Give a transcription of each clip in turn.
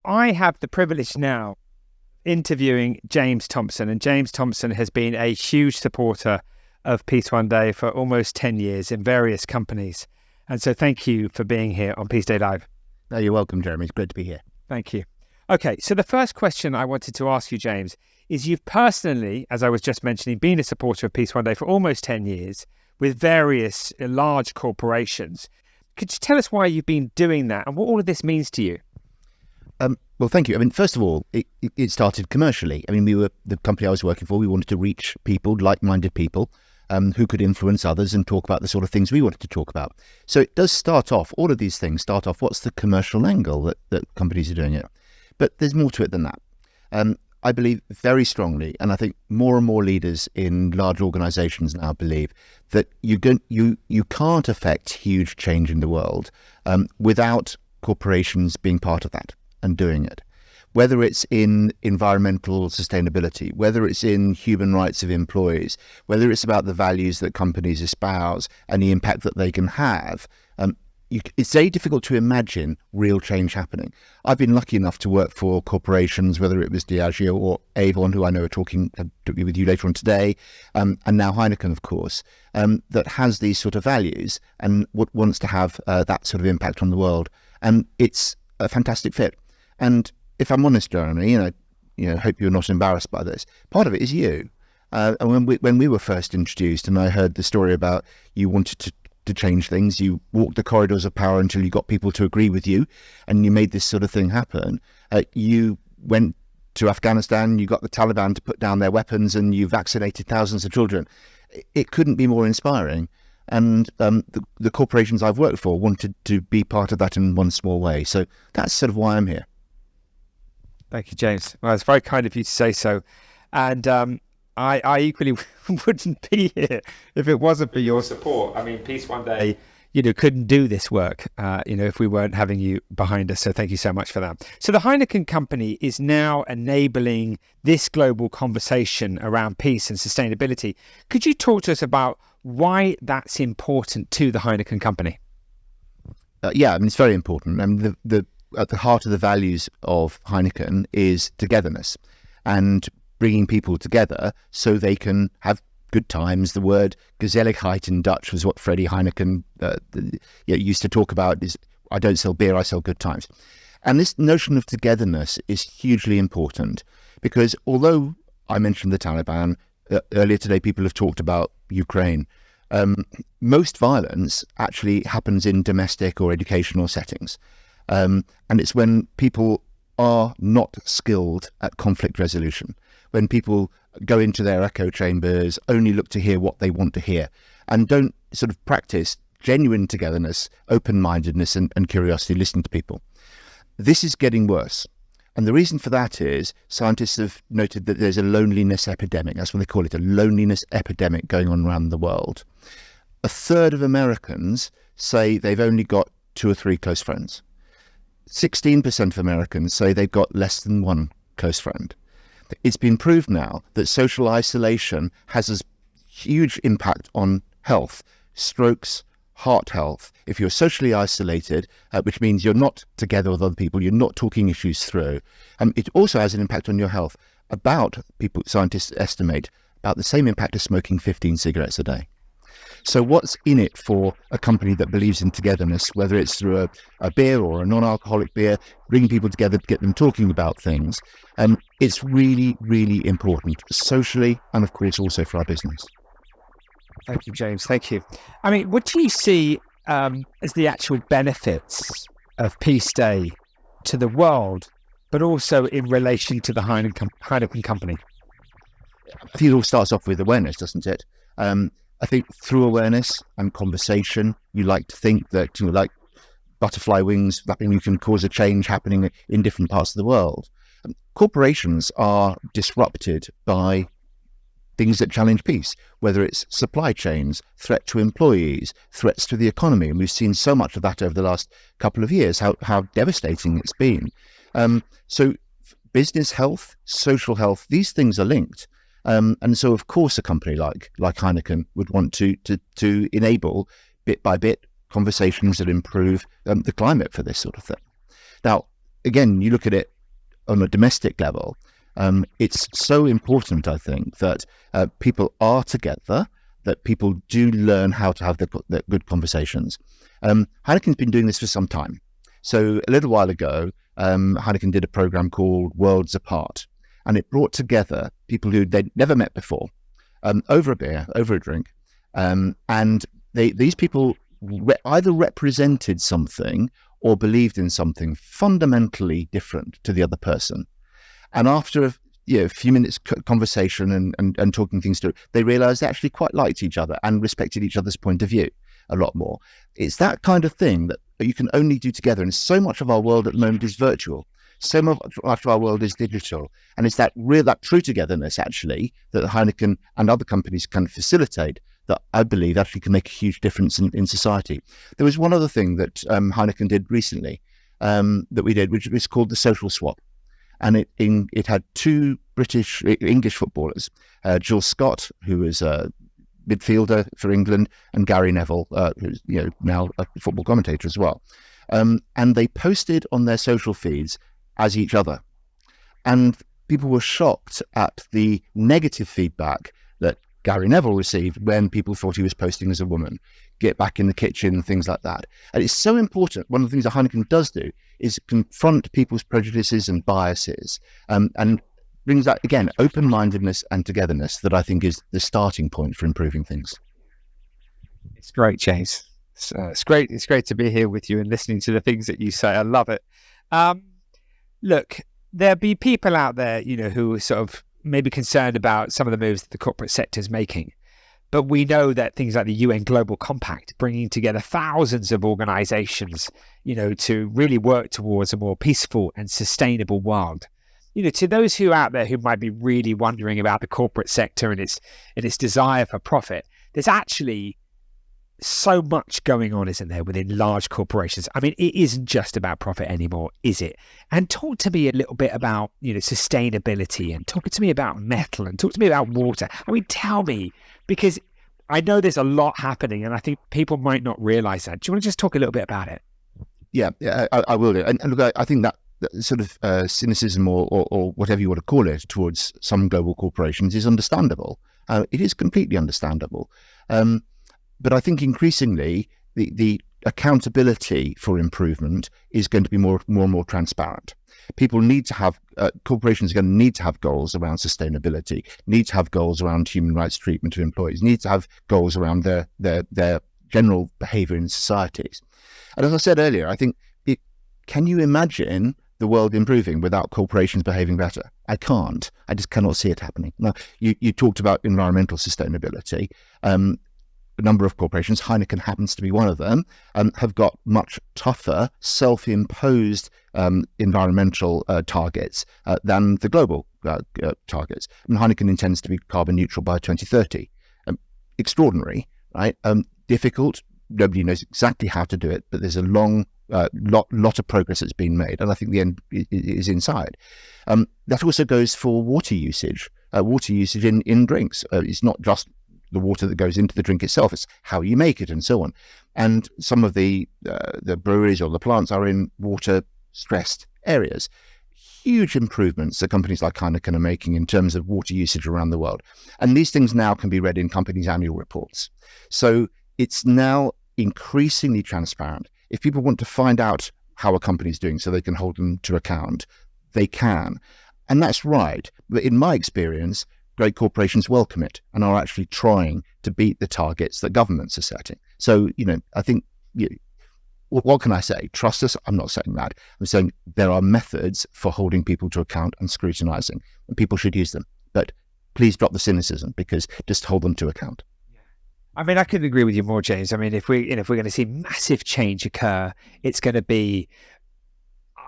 I have the privilege now interviewing James Thompson, and James Thompson has been a huge supporter of Peace One Day for almost 10 years in various companies. And so thank you for being here on Peace Day Live. No, you're welcome, Jeremy. It's great to be here. Thank you. Okay, so the first question I wanted to ask you, James, is you've personally, as I was just mentioning, been a supporter of Peace One Day for almost 10 years with various large corporations. Could you tell us why you've been doing that and what all of this means to you? Well, thank you. I mean, first of all, it started commercially. I mean, the company I was working for, we wanted to reach people, like-minded people, who could influence others and talk about the sort of things we wanted to talk about. So it does start off, all of these things start off, what's the commercial angle that companies are doing it? But there's more to it than that. I believe very strongly, and I think more and more leaders in large organizations now believe that you can't affect huge change in the world without corporations being part of that and doing it. Whether it's in environmental sustainability, whether it's in human rights of employees, whether it's about the values that companies espouse and the impact that they can have, it's very difficult to imagine real change happening. I've been lucky enough to work for corporations, whether it was Diageo or Avon, who I know are talking with you later on today, and now Heineken, of course, that has these sort of values and wants to have that sort of impact on the world. And it's a fantastic fit. And if I'm honest, Jeremy, hope you're not embarrassed by this. Part of it is you. And when we were first introduced, and I heard the story about you wanted to change things, you walked the corridors of power until you got people to agree with you, and you made this sort of thing happen. You went to Afghanistan, you got the Taliban to put down their weapons, and you vaccinated thousands of children. It couldn't be more inspiring. And the corporations I've worked for wanted to be part of that in one small way. So that's sort of why I'm here. Thank you, James. Well, it's very kind of you to say so. And I equally wouldn't be here if it wasn't for your support. I mean, Peace One Day, couldn't do this work, if we weren't having you behind us. So thank you so much for that. So the Heineken company is now enabling this global conversation around peace and sustainability. Could you talk to us about why that's important to the Heineken company? Yeah, I mean, it's very important. I mean, at the heart of the values of Heineken is togetherness and bringing people together so they can have good times. The word gezelligheid in Dutch was what Freddie Heineken used to talk about, is I don't sell beer, I sell good times. And this notion of togetherness is hugely important because although I mentioned the Taliban, earlier today people have talked about Ukraine, most violence actually happens in domestic or educational settings. And it's when people are not skilled at conflict resolution, when people go into their echo chambers, only look to hear what they want to hear, and don't sort of practice genuine togetherness, open-mindedness and curiosity, listening to people. This is getting worse. And the reason for that is scientists have noted that there's a loneliness epidemic. That's what they call it, a loneliness epidemic going on around the world. A third of Americans say they've only got 2 or 3 close friends. 16% of Americans say they've got less than 1 close friend. It's been proved now that social isolation has a huge impact on health, strokes, heart health. If you're socially isolated, which means you're not together with other people, you're not talking issues through, it also has an impact on your health. Scientists estimate, about the same impact as smoking 15 cigarettes a day. So what's in it for a company that believes in togetherness, whether it's through a beer or a non-alcoholic beer, bringing people together to get them talking about things? It's really, really important socially and, of course, also for our business. Thank you, James. Thank you. I mean, what do you see as the actual benefits of Peace Day to the world, but also in relation to the Heineken company? I think it all starts off with awareness, doesn't it? I think through awareness and conversation, you like to think that, like butterfly wings flapping, you can cause a change happening in different parts of the world. Corporations are disrupted by things that challenge peace, whether it's supply chains, threat to employees, threats to the economy. And we've seen so much of that over the last couple of years, how devastating it's been. So business health, social health, these things are linked. And so, of course, a company like Heineken would want to enable, bit by bit, conversations that improve the climate for this sort of thing. Now, again, you look at it on a domestic level, it's so important, I think, that people are together, that people do learn how to have the good conversations. Heineken's been doing this for some time. So a little while ago, Heineken did a program called Worlds Apart, and it brought together people who they'd never met before, over a beer, over a drink, and these people either represented something or believed in something fundamentally different to the other person. And after a few minutes conversation and talking things through, they realised they actually quite liked each other and respected each other's point of view a lot more. It's that kind of thing that you can only do together. And so much of our world at the moment is virtual. So much of our world is digital. And it's that true togetherness, actually, that Heineken and other companies can facilitate, that I believe actually can make a huge difference in society. There was one other thing that Heineken did recently that we did, which was called the social swap. And it had two English footballers, Jill Scott, who was a midfielder for England, and Gary Neville, who's now a football commentator as well. And they posted on their social feeds as each other. And people were shocked at the negative feedback that Gary Neville received when people thought he was posting as a woman, get back in the kitchen, things like that. And it's so important. One of the things that Heineken does do is confront people's prejudices and biases, and brings that, again, open-mindedness and togetherness that I think is the starting point for improving things. It's great, James. It's great. It's great to be here with you and listening to the things that you say. I love it. Look, there'll be people out there, who are sort of maybe concerned about some of the moves that the corporate sector is making. But we know that things like the UN Global Compact, bringing together thousands of organizations, to really work towards a more peaceful and sustainable world. To those who out there who might be really wondering about the corporate sector and its desire for profit, there's actually so much going on, isn't there, within large corporations? I mean, it isn't just about profit anymore, is it? And talk to me a little bit about, sustainability, and talk to me about metal, and talk to me about water. I mean, tell me, because I know there's a lot happening, and I think people might not realize that. Do you want to just talk a little bit about it? Yeah, I will do. And look, I think that sort of cynicism or whatever you want to call it towards some global corporations is understandable. It is completely understandable. But I think increasingly the accountability for improvement is going to be more and more transparent. People need to have, corporations are going to need to have goals around sustainability, need to have goals around human rights treatment of employees, need to have goals around their general behaviour in societies. And as I said earlier, I think, can you imagine the world improving without corporations behaving better? I can't. I just cannot see it happening. Now, you talked about environmental sustainability. A number of corporations, Heineken happens to be one of them, have got much tougher self-imposed environmental targets than the global targets. I mean, Heineken intends to be carbon neutral by 2030. Extraordinary, right? Difficult. Nobody knows exactly how to do it, but there's a lot of progress that's been made, and I think the end is in sight. That also goes for water usage. Water usage in drinks. It's not just the water that goes into the drink itself, it's how you make it and so on. And some of the breweries or the plants are in water stressed areas. Huge improvements that companies like Heineken are making in terms of water usage around the world. And these things now can be read in companies' annual reports. So it's now increasingly transparent. If people want to find out how a company is doing so they can hold them to account, they can. And that's right. But in my experience, great corporations welcome it and are actually trying to beat the targets that governments are setting. So, I think, what can I say? Trust us? I'm not saying that. I'm saying there are methods for holding people to account and scrutinizing, and people should use them. But please drop the cynicism, because just hold them to account. I mean, I couldn't agree with you more, James. I mean, if we're going to see massive change occur, it's going to be,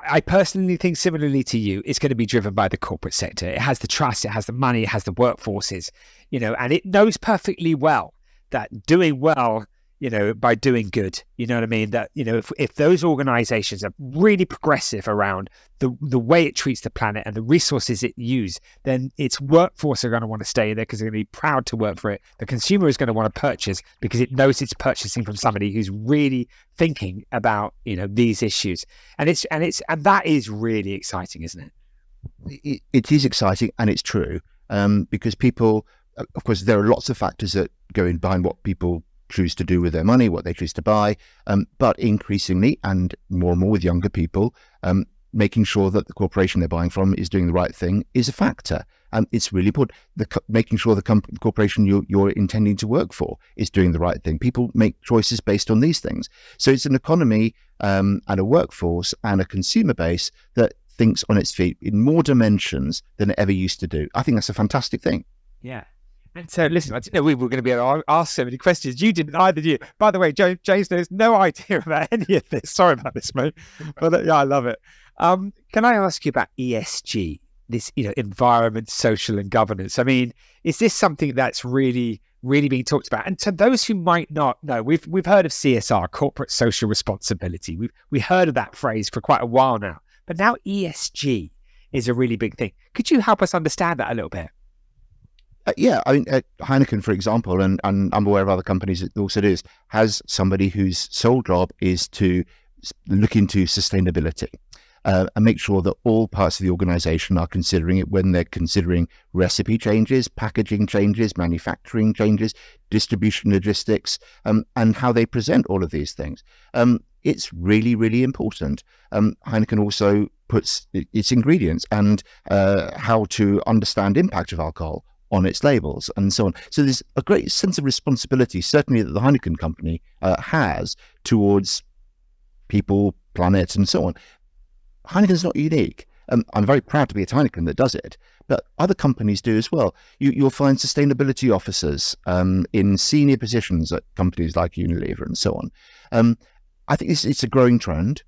I personally think, similarly to you, it's going to be driven by the corporate sector. It has the trust, it has the money, it has the workforces, and it knows perfectly well that doing well, by doing good, you know what I mean? That, if those organizations are really progressive around the way it treats the planet and the resources it uses, then its workforce are going to want to stay there because they're going to be proud to work for it. The consumer is going to want to purchase because it knows it's purchasing from somebody who's really thinking about, these issues. And that is really exciting, isn't it? it is exciting and it's true, because people, of course, there are lots of factors that go in behind what people choose to do with their money, what they choose to buy, but increasingly and more with younger people, making sure that the corporation they're buying from is doing the right thing is a factor. And it's really important. Making sure the corporation you're intending to work for is doing the right thing. People make choices based on these things. So it's an economy and a workforce and a consumer base that thinks on its feet in more dimensions than it ever used to do. I think that's a fantastic thing. Yeah. And so, listen, I didn't know we were going to be able to ask so many questions. You didn't either, did you? By the way, James knows no idea about any of this. Sorry about this, mate. But yeah, I love it. Can I ask you about ESG? This, environment, social and governance. I mean, is this something that's really, really being talked about? And to those who might not know, we've heard of CSR, corporate social responsibility. We've heard of that phrase for quite a while now. But now ESG is a really big thing. Could you help us understand that a little bit? Yeah, I mean, Heineken, for example, and I'm aware of other companies that also do this, has somebody whose sole job is to look into sustainability. And make sure that all parts of the organization are considering it when they're considering recipe changes, packaging changes, manufacturing changes, distribution logistics, and how they present all of these things. It's really, really important. Heineken also puts its ingredients and how to understand impact of alcohol on its labels and so on. So there's a great sense of responsibility, certainly that the Heineken company has towards people, planet, and so on. Heineken's not unique. I'm very proud to be at Heineken that does it, but other companies do as well. You'll find sustainability officers in senior positions at companies like Unilever and so on. I think it's a growing trend.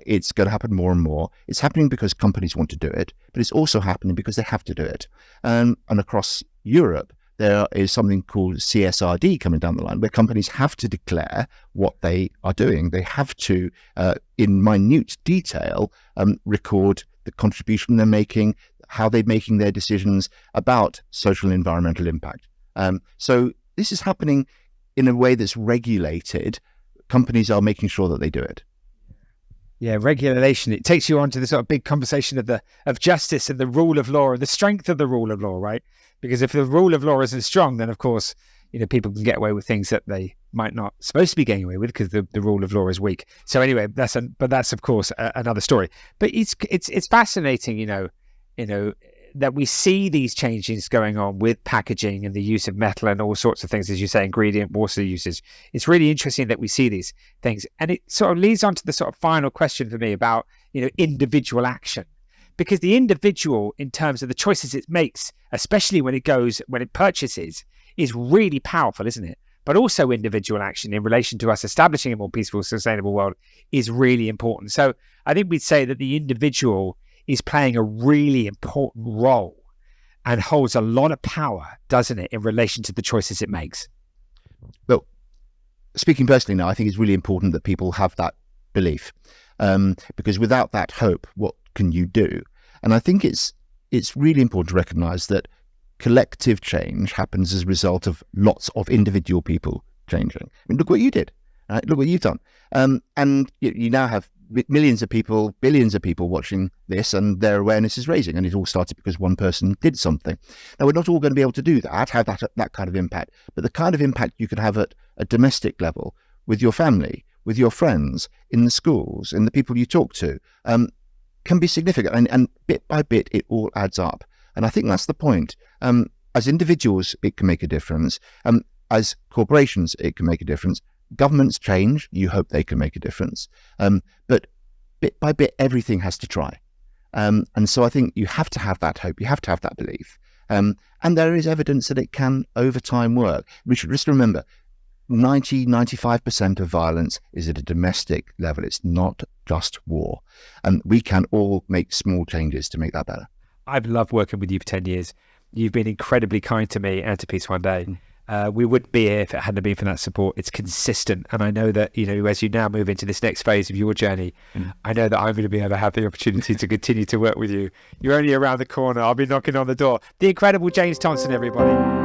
It's going to happen more and more. It's happening because companies want to do it, but it's also happening because they have to do it. And across Europe, there is something called CSRD coming down the line, where companies have to declare what they are doing. They have to, in minute detail, record the contribution they're making, how they're making their decisions about social and environmental impact. So this is happening in a way that's regulated. Companies are making sure that they do it. Yeah, regulation. It takes you on to the sort of big conversation of justice and the rule of law and the strength of the rule of law, right? Because if the rule of law isn't strong, then of course, people can get away with things that they might not supposed to be getting away with because the rule of law is weak. So anyway, that's of course another story. But it's fascinating, that we see these changes going on with packaging and the use of metal and all sorts of things, as you say, ingredient water usage. It's really interesting that we see these things. And it sort of leads on to the sort of final question for me about, individual action. Because the individual, in terms of the choices it makes, especially when it purchases, is really powerful, isn't it? But also individual action in relation to us establishing a more peaceful, sustainable world is really important. So I think we'd say that the individual is playing a really important role and holds a lot of power, doesn't it, in relation to the choices it makes? Well, speaking personally now, I think it's really important that people have that belief, because without that hope, what can you do? And I think it's really important to recognise that collective change happens as a result of lots of individual people changing. I mean, look what you did. Right? Look what you've done. And you now have millions of people, billions of people watching this, and their awareness is raising. And it all started because one person did something. Now, we're not all going to be able to do that, have that kind of impact. But the kind of impact you can have at a domestic level with your family, with your friends, in the schools, in the people you talk to, can be significant. And bit by bit, it all adds up. And I think that's the point. As individuals, it can make a difference. As corporations, it can make a difference. Governments change. You hope they can make a difference. But bit by bit, everything has to try. And so I think you have to have that hope. You have to have that belief. And there is evidence that it can, over time, work. Richard, just remember, 95% of violence is at a domestic level. It's not just war. And we can all make small changes to make that better. I've loved working with you for 10 years. You've been incredibly kind to me and to Peace One Day. We wouldn't be here if it hadn't been for that support. It's consistent. And I know that, as you now move into this next phase of your journey, I know that I'm going to be able to have the opportunity to continue to work with you. You're only around the corner. I'll be knocking on the door. The incredible James Thompson, everybody.